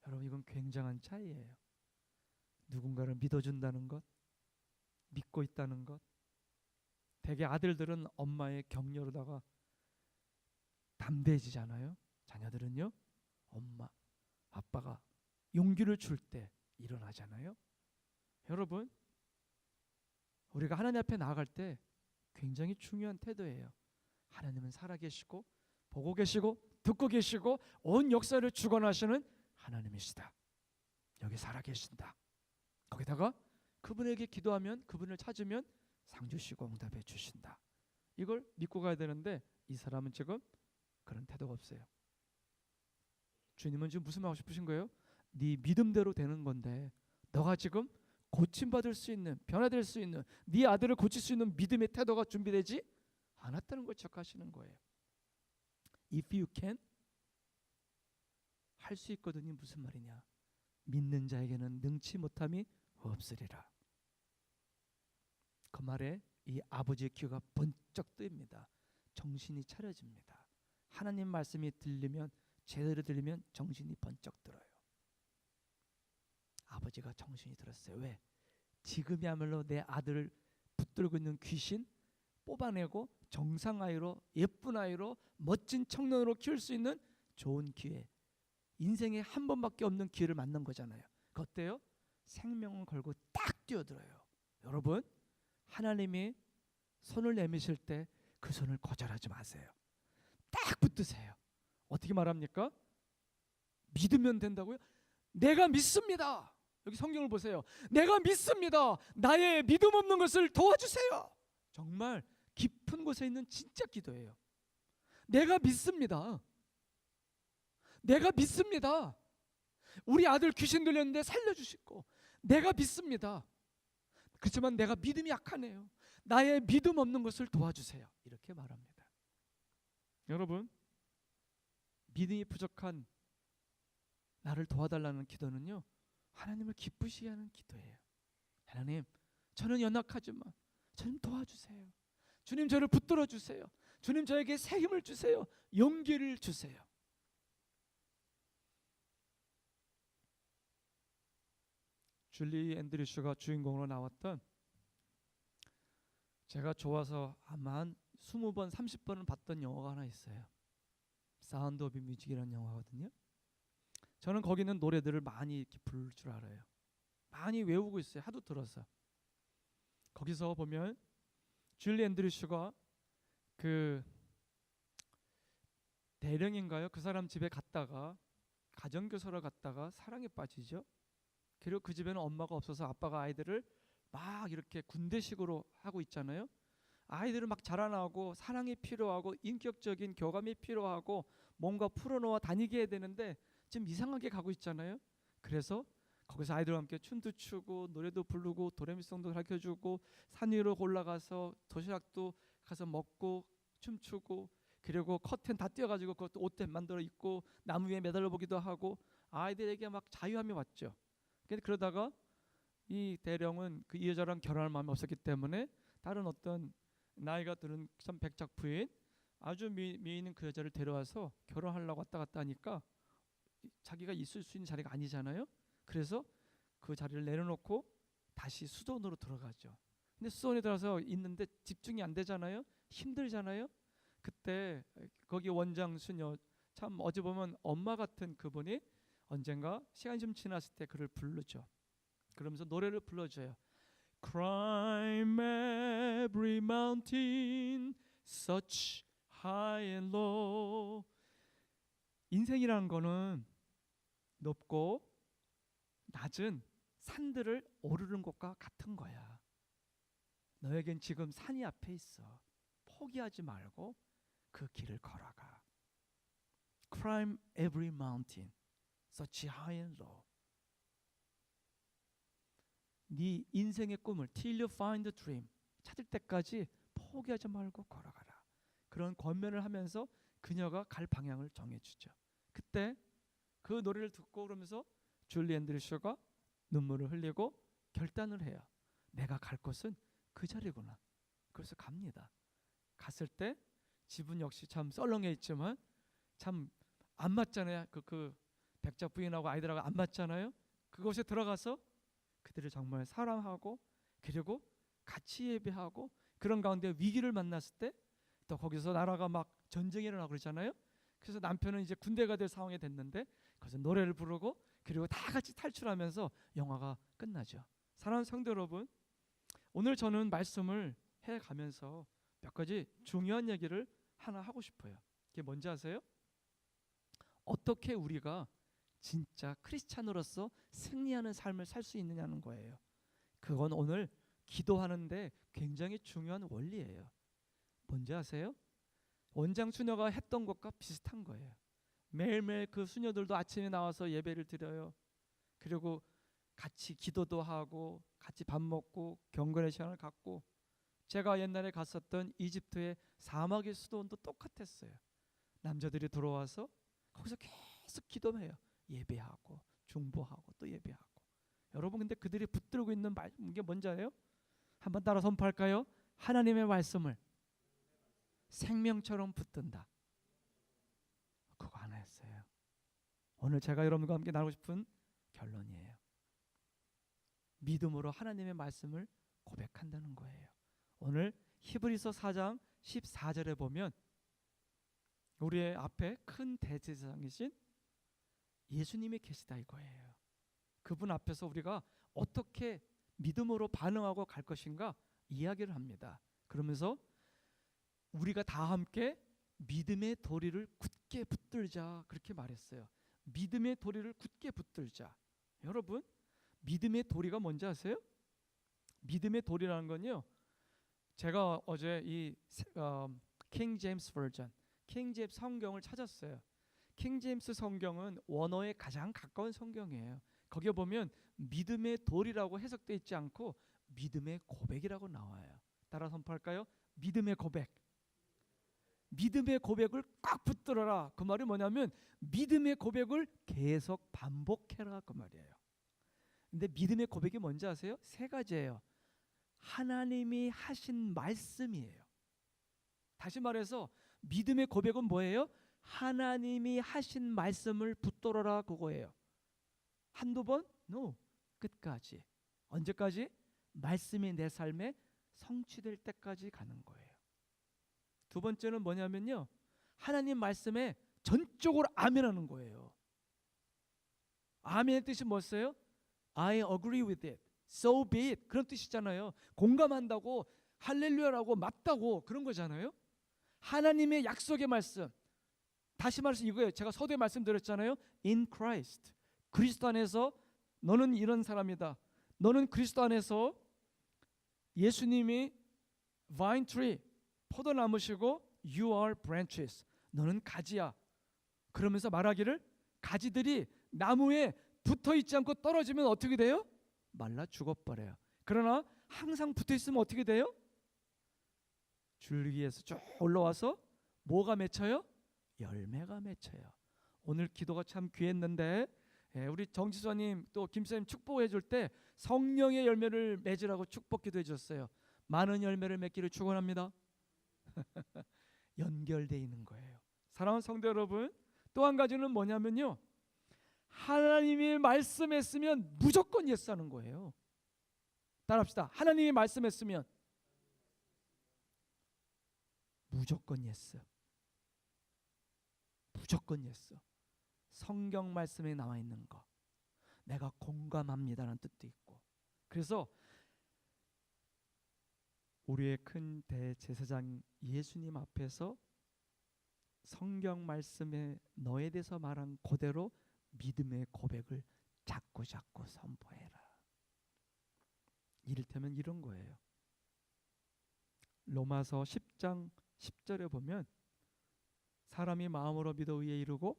[SPEAKER 2] 여러분, 이건 굉장한 차이예요. 누군가를 믿어준다는 것, 믿고 있다는 것. 대개 아들들은 엄마의 격려로다가 담대해지잖아요. 자녀들은요, 엄마, 아빠가 용기를 줄 때 일어나잖아요. 여러분, 우리가 하나님 앞에 나아갈 때 굉장히 중요한 태도예요. 하나님은 살아계시고 보고 계시고 듣고 계시고 온 역사를 주관하시는 하나님이시다. 여기 살아계신다. 거기다가 그분에게 기도하면, 그분을 찾으면 상 주시고 응답해 주신다. 이걸 믿고 가야 되는데 이 사람은 지금 그런 태도가 없어요. 주님은 지금 무슨 말 하고 싶으신 거예요? 네 믿음대로 되는 건데 너가 지금 고침받을 수 있는, 변화될 수 있는, 네 아들을 고칠 수 있는 믿음의 태도가 준비되지 않았다는 걸 척하시는 거예요. If you can, 할 수 있거든요. 무슨 말이냐? 믿는 자에게는 능치 못함이 없으리라. 그 말에 이 아버지의 귀가 번쩍 뜨입니다. 정신이 차려집니다. 하나님 말씀이 들리면, 제대로 들리면 정신이 번쩍 들어요. 아버지가 정신이 들었어요. 왜? 지금이야말로 내 아들을 붙들고 있는 귀신 뽑아내고 정상 아이로, 예쁜 아이로, 멋진 청년으로 키울 수 있는 좋은 기회, 인생에 한 번밖에 없는 기회를 만난 거잖아요. 그 어때요? 생명을 걸고 딱 뛰어들어요. 여러분, 하나님이 손을 내미실 때 그 손을 거절하지 마세요. 딱 붙드세요. 어떻게 말합니까? 믿으면 된다고요? 내가 믿습니다. 여기 성경을 보세요. 내가 믿습니다. 나의 믿음 없는 것을 도와주세요. 정말 깊은 곳에 있는 진짜 기도예요. 내가 믿습니다. 내가 믿습니다. 우리 아들 귀신 들렸는데 살려주시고, 내가 믿습니다. 그렇지만 내가 믿음이 약하네요. 나의 믿음 없는 것을 도와주세요. 이렇게 말합니다.
[SPEAKER 1] 여러분,
[SPEAKER 2] 믿음이 부족한 나를 도와달라는 기도는요, 하나님을 기쁘시게 하는 기도예요. 하나님, 저는 연약하지만 저는 도와주세요. 주님, 저를 붙들어 주세요. 주님, 저에게 새 힘을 주세요. 용기를 주세요. 줄리 앤드류스가 주인공으로 나왔던, 제가 좋아서 아마 한 20번, 30번은 봤던 영화가 하나 있어요. 사운드 오브 뮤직이라는 영화거든요. 저는 거기 있는 노래들을 많이 이렇게 부를 줄 알아요. 많이 외우고 있어요. 하도 들어서. 거기서 보면 줄리 앤드류스가 그 대령인가요? 그 사람 집에 갔다가, 가정교사로 갔다가 사랑에 빠지죠. 그리고 그 집에는 엄마가 없어서 아빠가 아이들을 막 이렇게 군대식으로 하고 있잖아요. 아이들은 막 자라나고 사랑이 필요하고 인격적인 교감이 필요하고 뭔가 풀어놓아 다니게 해야 되는데 지금 이상하게 가고 있잖아요. 그래서 거기서 아이들과 함께 춤도 추고 노래도 부르고 도레미송도 가르쳐주고 산 위로 올라가서 도시락도 가서 먹고 춤추고, 그리고 커튼 다 띄어가지고 그것도 옷 만들어 입고 나무 위에 매달려 보기도 하고, 아이들에게 막 자유함이 왔죠. 그러다가 이 대령은 그 이 여자랑 결혼할 마음이 없었기 때문에 다른 어떤 나이가 들은 참 백작 부인 아주 미인인 그 여자를 데려와서 결혼하려고 왔다 갔다 하니까 자기가 있을 수 있는 자리가 아니잖아요. 그래서 그 자리를 내려놓고 다시 수도원으로 들어가죠. 근데 수도원에 들어서 있는데 집중이 안 되잖아요. 힘들잖아요. 그때 거기 원장 수녀 참 어찌 보면 엄마 같은 그분이 언젠가 시간이 좀 지났을 때 그를 부르죠. 그러면서 노래를 불러줘요. Climb every mountain, such high and low. 인생이라는 거는 높고 낮은 산들을 오르는 것과 같은 거야. 너에겐 지금 산이 앞에 있어. 포기하지 말고 그 길을 걸어가. Climb every mountain, such high and low. 네 인생의 꿈을 till you find the dream 찾을 때까지 포기하지 말고 걸어가라. 그런 권면을 하면서 그녀가 갈 방향을 정해주죠. 그때 그 노래를 듣고 그러면서 줄리 앤드류스가 눈물을 흘리고 결단을 해요. 내가 갈 곳은 그 자리구나. 그래서 갑니다. 갔을 때 집은 역시 참 썰렁해 있지만 참 안 맞잖아요. 그 백작 부인하고 아이들하고 안 맞잖아요. 그곳에 들어가서 그들을 정말 사랑하고 그리고 같이 예배하고 그런 가운데 위기를 만났을 때 또 거기서 나라가 막 전쟁이 일어나고 그러잖아요. 그래서 남편은 이제 군대가 될 상황이 됐는데 그래서 노래를 부르고 그리고 다 같이 탈출하면서 영화가 끝나죠. 사랑하는 성도 여러분, 오늘 저는 말씀을 해가면서 몇 가지 중요한 얘기를 하나 하고 싶어요. 그게 뭔지 아세요? 어떻게 우리가 진짜 크리스찬으로서 승리하는 삶을 살 수 있느냐는 거예요. 그건 오늘 기도하는데 굉장히 중요한 원리예요. 뭔지 아세요? 원장 수녀가 했던 것과 비슷한 거예요. 매일매일 그 수녀들도 아침에 나와서 예배를 드려요. 그리고 같이 기도도 하고 같이 밥 먹고 경건의 시간을 갖고 제가 옛날에 갔었던 이집트의 사막의 수도원도 똑같았어요. 남자들이 들어와서 거기서 계속 기도해요. 예배하고 중보하고 또 예배하고. 여러분 근데 그들이 붙들고 있는 게 뭔지 알아요? 한번 따라 선포할까요? 하나님의 말씀을 생명처럼 붙든다. 그거 하나였어요. 오늘 제가 여러분과 함께 나누고 싶은 결론이에요. 믿음으로 하나님의 말씀을 고백한다는 거예요. 오늘 히브리서 4장 14절에 보면 우리의 앞에 큰 대제사장이신 예수님이 계시다 이거예요. 그분 앞에서 우리가 어떻게 믿음으로 반응하고 갈 것인가 이야기를 합니다. 그러면서 우리가 다 함께 믿음의 도리를 굳게 붙들자 그렇게 말했어요. 믿음의 도리를 굳게 붙들자. 여러분 믿음의 도리가 뭔지 아세요? 믿음의 도리라는 건요. 제가 어제 이 킹 제임스 버전, 킹 제임스 성경을 찾았어요. 킹 제임스 성경은 원어에 가장 가까운 성경이에요. 거기에 보면 믿음의 도리라고 해석되어 있지 않고 믿음의 고백이라고 나와요. 따라 선포할까요? 믿음의 고백. 믿음의 고백을 꽉 붙들어라. 그 말이 뭐냐면 믿음의 고백을 계속 반복해라 그 말이에요. 근데 믿음의 고백이 뭔지 아세요? 세 가지예요. 하나님이 하신 말씀이에요. 다시 말해서 믿음의 고백은 뭐예요? 하나님이 하신 말씀을 붙들어라 그거예요. 한두 번? No. 끝까지. 언제까지? 말씀이 내 삶에 성취될 때까지 가는 거예요. 두 번째는 뭐냐면요. 하나님 말씀에 전적으로 아멘하는 거예요. 아멘의 뜻이 뭐였어요? I agree with it. So be it. 그런 뜻이잖아요. 공감한다고 할렐루야라고 맞다고 그런 거잖아요. 하나님의 약속의 말씀. 다시 말해서 이거예요. 제가 서두에 말씀드렸잖아요. In Christ. 그리스도 안에서 너는 이런 사람이다. 너는 그리스도 안에서 예수님이 vine tree, 포도나무시고 you are branches. 너는 가지야. 그러면서 말하기를 가지들이 나무에 붙어 있지 않고 떨어지면 어떻게 돼요? 말라 죽어버려요. 그러나 항상 붙어 있으면 어떻게 돼요? 줄기에서 쭉 올라와서 뭐가 맺혀요? 열매가 맺혀요. 오늘 기도가 참 귀했는데 우리 정지수님 또 김수님 축복해 줄 때 성령의 열매를 맺으라고 축복 기도해 주셨어요. 많은 열매를 맺기를 축원합니다. 연결되어 있는 거예요. 사랑하는 성도 여러분, 또 한 가지는 뭐냐면요, 하나님이 말씀했으면 무조건 예스 하는 거예요. 따라합시다. 하나님이 말씀했으면 무조건 예스. 무조건 예스. 성경 말씀에 나와 있는 거 내가 공감합니다라는 뜻도 있고, 그래서 우리의 큰 대제사장 예수님 앞에서 성경 말씀에 너에 대해서 말한 그대로 믿음의 고백을 자꾸 선포해라. 이를테면 이런 거예요. 로마서 10장 10절에 보면 사람이 마음으로 믿어 의에 이르고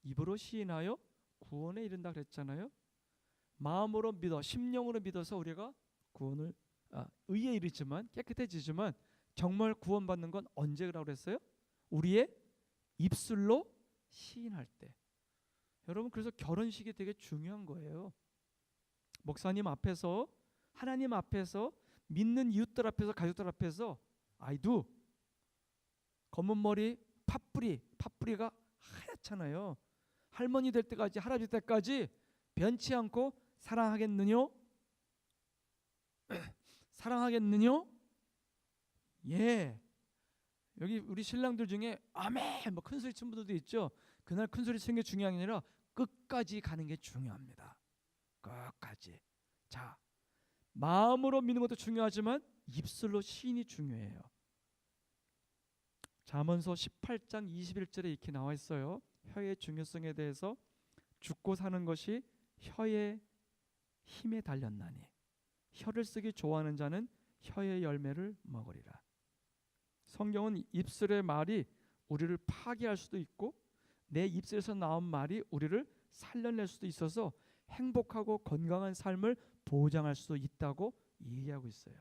[SPEAKER 2] 입으로 시인하여 구원에 이른다 그랬잖아요. 마음으로 믿어, 심령으로 믿어서 우리가 구원을 의에 이르지만, 깨끗해지지만 정말 구원받는 건 언제라고 그랬어요? 우리의 입술로 시인할 때. 여러분, 그래서 결혼식이 되게 중요한 거예요. 목사님 앞에서, 하나님 앞에서, 믿는 이웃들 앞에서, 가족들 앞에서 I do, 검은 머리 팥뿌리가 하얗잖아요. 할머니 될 때까지, 할아버지 때까지 변치 않고 사랑하겠느뇨? 사랑하겠느뇨? 예. 여기 우리 신랑들 중에 아멘 뭐 큰소리 치는 분들도 있죠. 그날 큰소리 치는 게 중요한 게 아니라 끝까지 가는 게 중요합니다. 끝까지. 자, 마음으로 믿는 것도 중요하지만 입술로 시인이 중요해요. 잠언서 18장 21절에 이렇게 나와 있어요. 혀의 중요성에 대해서 죽고 사는 것이 혀의 힘에 달렸나니 혀를 쓰기 좋아하는 자는 혀의 열매를 먹으리라. 성경은 입술의 말이 우리를 파괴할 수도 있고 내 입술에서 나온 말이 우리를 살려낼 수도 있어서 행복하고 건강한 삶을 보장할 수도 있다고 얘기하고 있어요.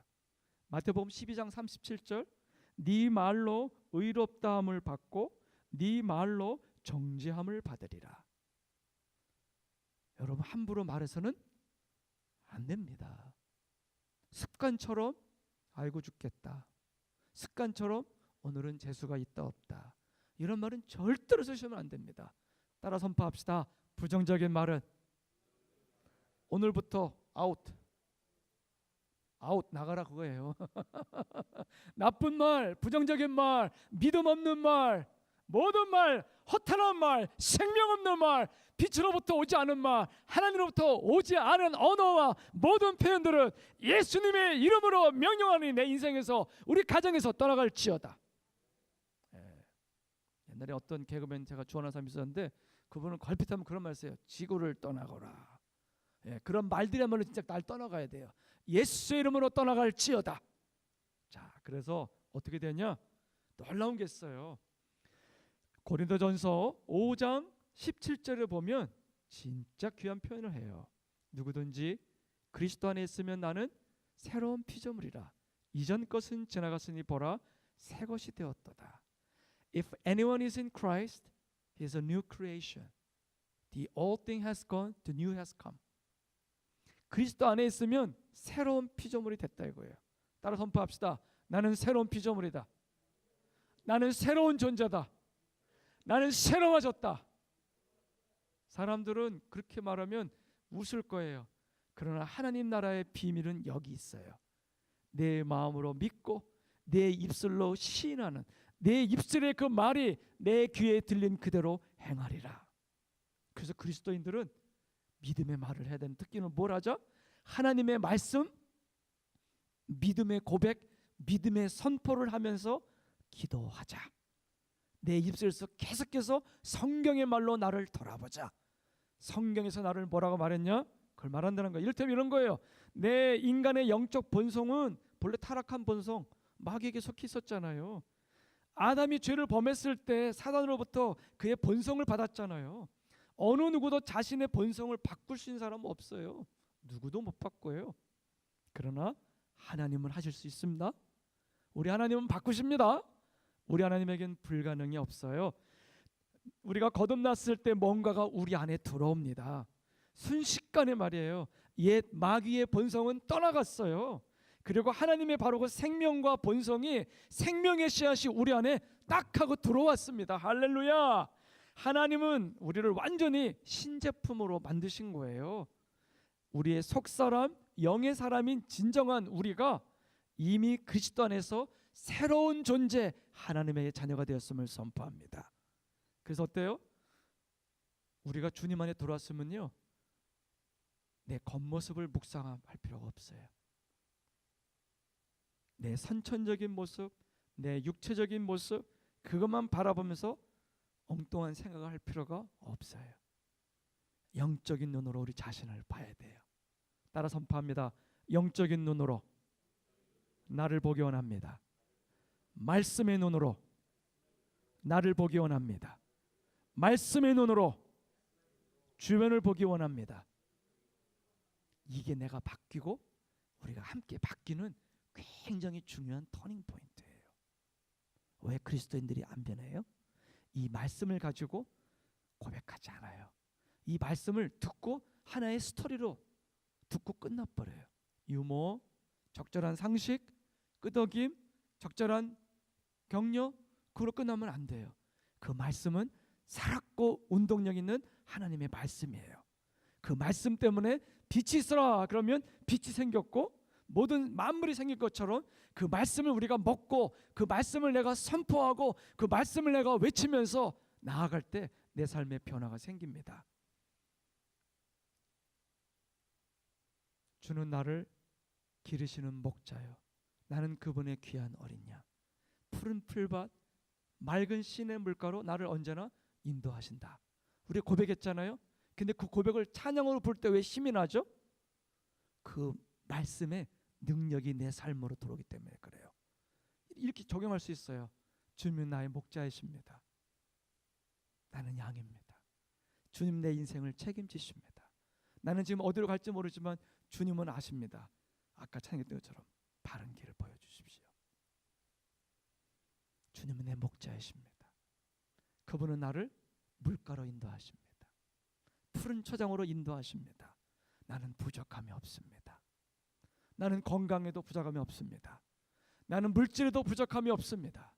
[SPEAKER 2] 마태복음 12장 37절, 네 말로 의롭다함을 받고 네 말로 정죄함을 받으리라. 여러분, 함부로 말해서는 안 됩니다. 습관처럼 아이고 죽겠다, 습관처럼 오늘은 재수가 있다 없다, 이런 말은 절대로 쓰시면 안 됩니다. 따라 선포합시다. 부정적인 말은 오늘부터 아웃 나가라 그거예요. 나쁜 말, 부정적인 말, 믿음 없는 말, 모든 말, 허탄한 말, 생명 없는 말, 빛으로부터 오지 않은 말, 하나님으로부터 오지 않은 언어와 모든 표현들은 예수님의 이름으로 명령하니 내 인생에서, 우리 가정에서 떠나갈지어다. 옛날에 어떤 개그맨 제가 좋아하는 사람이 있었는데 그분은 걸핏하면 그런 말 했어요. 지구를 떠나거라. 그런 말들이야말로 진짜 날 떠나가야 돼요. 예수의 이름으로 떠나갈지어다. 자, 그래서 어떻게 되냐? 놀라운 게 있어요. 고린도전서 5장 17절을 보면 진짜 귀한 표현을 해요. 누구든지 그리스도 안에 있으면 나는 새로운 피조물이라. 이전 것은 지나갔으니 보라 새 것이 되었도다. If anyone is in Christ, he is a new creation. The old thing has gone, the new has come. 그리스도 안에 있으면 새로운 피조물이 됐다 이거예요. 따라 선포합시다. 나는 새로운 피조물이다. 나는 새로운 존재다. 나는 새로워졌다. 사람들은 그렇게 말하면 웃을 거예요. 그러나 하나님 나라의 비밀은 여기 있어요. 내 마음으로 믿고 내 입술로 시인하는, 내 입술의 그 말이 내 귀에 들린 그대로 행하리라. 그래서 그리스도인들은 믿음의 말을 해야 되는 특기는 뭘 하죠? 하나님의 말씀, 믿음의 고백, 믿음의 선포를 하면서 기도하자. 내 입술에서 계속해서 성경의 말로 나를 돌아보자. 성경에서 나를 뭐라고 말했냐? 그걸 말한다는 거예요. 이를테면 이런 거예요. 내 인간의 영적 본성은 본래 타락한 본성, 마귀에게 속해 있었잖아요. 아담이 죄를 범했을 때 사단으로부터 그의 본성을 받았잖아요. 어느 누구도 자신의 본성을 바꿀 수 있는 사람은 없어요. 누구도 못 바꿔요. 그러나 하나님은 하실 수 있습니다. 우리 하나님은 바꾸십니다. 우리 하나님에겐 불가능이 없어요. 우리가 거듭났을 때 뭔가가 우리 안에 들어옵니다. 순식간에 말이에요. 옛 마귀의 본성은 떠나갔어요. 그리고 하나님의 바로 그 생명과 본성이 생명의 씨앗이 우리 안에 딱 하고 들어왔습니다. 할렐루야. 하나님은 우리를 완전히 신제품으로 만드신 거예요. 우리의 속사람, 영의 사람인 진정한 우리가 이미 그리스도 안에서 새로운 존재, 하나님의 자녀가 되었음을 선포합니다. 그래서 어때요? 우리가 주님 안에 들어왔으면요, 내 겉모습을 묵상할 필요가 없어요. 내 선천적인 모습, 내 육체적인 모습, 그것만 바라보면서 엉뚱한 생각을 할 필요가 없어요. 영적인 눈으로 우리 자신을 봐야 돼요. 따라 선포합니다. 영적인 눈으로 나를 보기 원합니다. 말씀의 눈으로 나를 보기 원합니다. 말씀의 눈으로 주변을 보기 원합니다. 이게 내가 바뀌고 우리가 함께 바뀌는 굉장히 중요한 터닝 포인트예요. 왜 그리스도인들이 안 변해요? 이 말씀을 가지고 고백하지 않아요. 이 말씀을 듣고 하나의 스토리로 듣고 끝나버려요. 유머, 적절한 상식, 끄덕임, 적절한 격려, 그로 끝나면 안 돼요. 그 말씀은 살았고 운동력 있는 하나님의 말씀이에요. 그 말씀 때문에 빛이 있어라 그러면 빛이 생겼고 모든 만물이 생길 것처럼 그 말씀을 우리가 먹고 그 말씀을 내가 선포하고 그 말씀을 내가 외치면서 나아갈 때 내 삶에 변화가 생깁니다. 주는 나를 기르시는 목자요, 나는 그분의 귀한 어린 양. 푸른 풀밭, 맑은 시내 물가로 나를 언제나 인도하신다. 우리 고백했잖아요. 근데 그 고백을 찬양으로 부를 때 왜 힘이 나죠? 그 말씀의 능력이 내 삶으로 들어오기 때문에 그래요. 이렇게 적용할 수 있어요. 주님은 나의 목자이십니다. 나는 양입니다. 주님 내 인생을 책임지십니다. 나는 지금 어디로 갈지 모르지만 주님은 아십니다. 아까 찬양했던 것처럼 바른 길을 보여주십시오. 주님은 내 목자이십니다. 그분은 나를 물가로 인도하십니다. 푸른 초장으로 인도하십니다. 나는 부족함이 없습니다. 나는 건강에도 부족함이 없습니다. 나는 물질에도 부족함이 없습니다.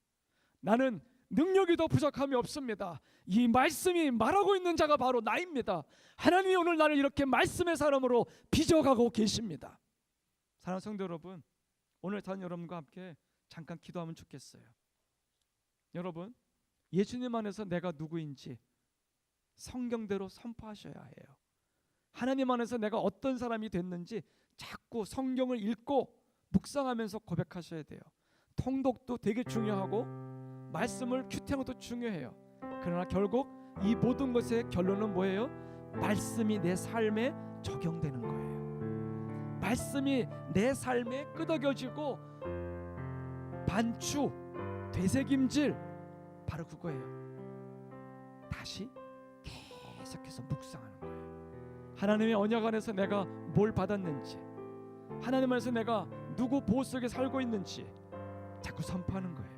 [SPEAKER 2] 나는 능력에도 부족함이 없습니다. 이 말씀이 말하고 있는 자가 바로 나입니다. 하나님이 오늘 나를 이렇게 말씀의 사람으로 빚어가고 계십니다. 사랑하는 성도 여러분, 오늘 다른 여러분과 함께 잠깐 기도하면 좋겠어요. 여러분, 예수님 안에서 내가 누구인지 성경대로 선포하셔야 해요. 하나님 안에서 내가 어떤 사람이 됐는지 자꾸 성경을 읽고 묵상하면서 고백하셔야 돼요. 통독도 되게 중요하고 말씀을 큐티하는 것도 중요해요. 그러나 결국 이 모든 것의 결론은 뭐예요? 말씀이 내 삶에 적용되는 거예요. 말씀이 내 삶에 끄덕여지고 반추, 되새김질, 바로 그거예요. 다시 계속해서 묵상하는 거예요. 하나님의 언약 안에서 내가 뭘 받았는지, 하나님 안에서 내가 누구 보호 속에 살고 있는지 자꾸 선포하는 거예요.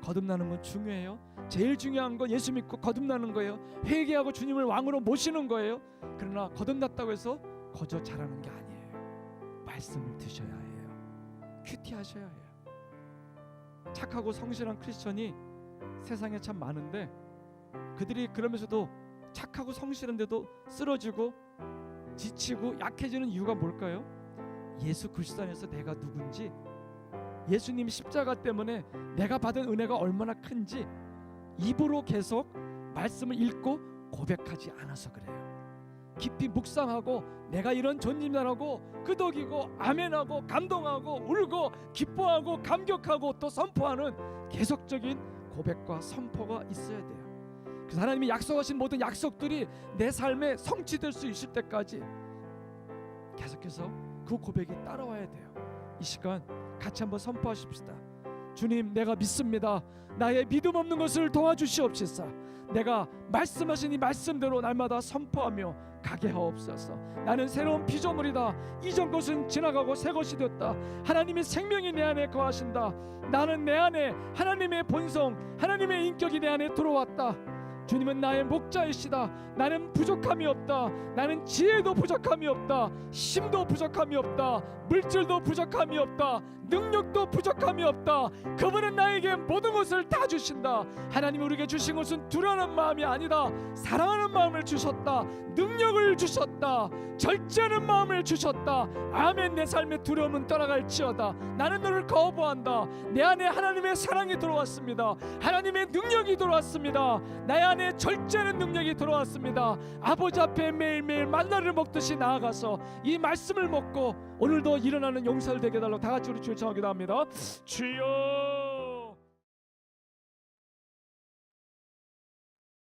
[SPEAKER 2] 거듭나는 건 중요해요. 제일 중요한 건 예수 믿고 거듭나는 거예요. 회개하고 주님을 왕으로 모시는 거예요. 그러나 거듭났다고 해서 거저 잘하는 게 아니에요. 말씀을 드셔야 해요. 큐티하셔야 해요. 착하고 성실한 크리스천이 세상에 참 많은데 그들이 그러면서도 착하고 성실한데도 쓰러지고 지치고 약해지는 이유가 뭘까요? 예수 그리스도 안에서 내가 누군지, 예수님 십자가 때문에 내가 받은 은혜가 얼마나 큰지 입으로 계속 말씀을 읽고 고백하지 않아서 그래요. 깊이 묵상하고 내가 이런 존재라고 끄덕이고 아멘하고 감동하고 울고 기뻐하고 감격하고 또 선포하는 계속적인 고백과 선포가 있어야 돼요. 그래서 하나님이 약속하신 모든 약속들이 내 삶에 성취될 수 있을 때까지 계속해서 그 고백이 따라와야 돼요. 이 시간 같이 한번 선포하십시다. 주님, 내가 믿습니다. 나의 믿음 없는 것을 도와주시옵소서. 내가 말씀하신 이 말씀대로 날마다 선포하며 가게 하옵소서. 나는 새로운 피조물이다. 이전 것은 지나가고 새 것이 됐다. 하나님의 생명이 내 안에 거하신다. 나는 내 안에 하나님의 본성, 하나님의 인격이 내 안에 들어왔다. 주님은 나의 목자이시다. 나는 부족함이 없다. 나는 지혜도 부족함이 없다. 힘도 부족함이 없다. 물질도 부족함이 없다. 능력도 부족함이 없다. 그분은 나에게 모든 것을 다 주신다. 하나님 우리에게 주신 것은 두려워하는 마음이 아니다. 사랑하는 마음을 주셨다. 능력을 주셨다. 절제하는 마음을 주셨다. 아멘. 내 삶의 두려움은 떠나갈지어다. 나는 너를 거부한다. 내 안에 하나님의 사랑이 들어왔습니다. 하나님의 능력이 들어왔습니다. 나의 안에 절제하는 능력이 들어왔습니다. 아버지 앞에 매일매일 만나를 먹듯이 나아가서 이 말씀을 먹고 오늘도 일어나는 용사를 되게 해달라고 다 같이 우리 주여 청하기도 합니다. 주여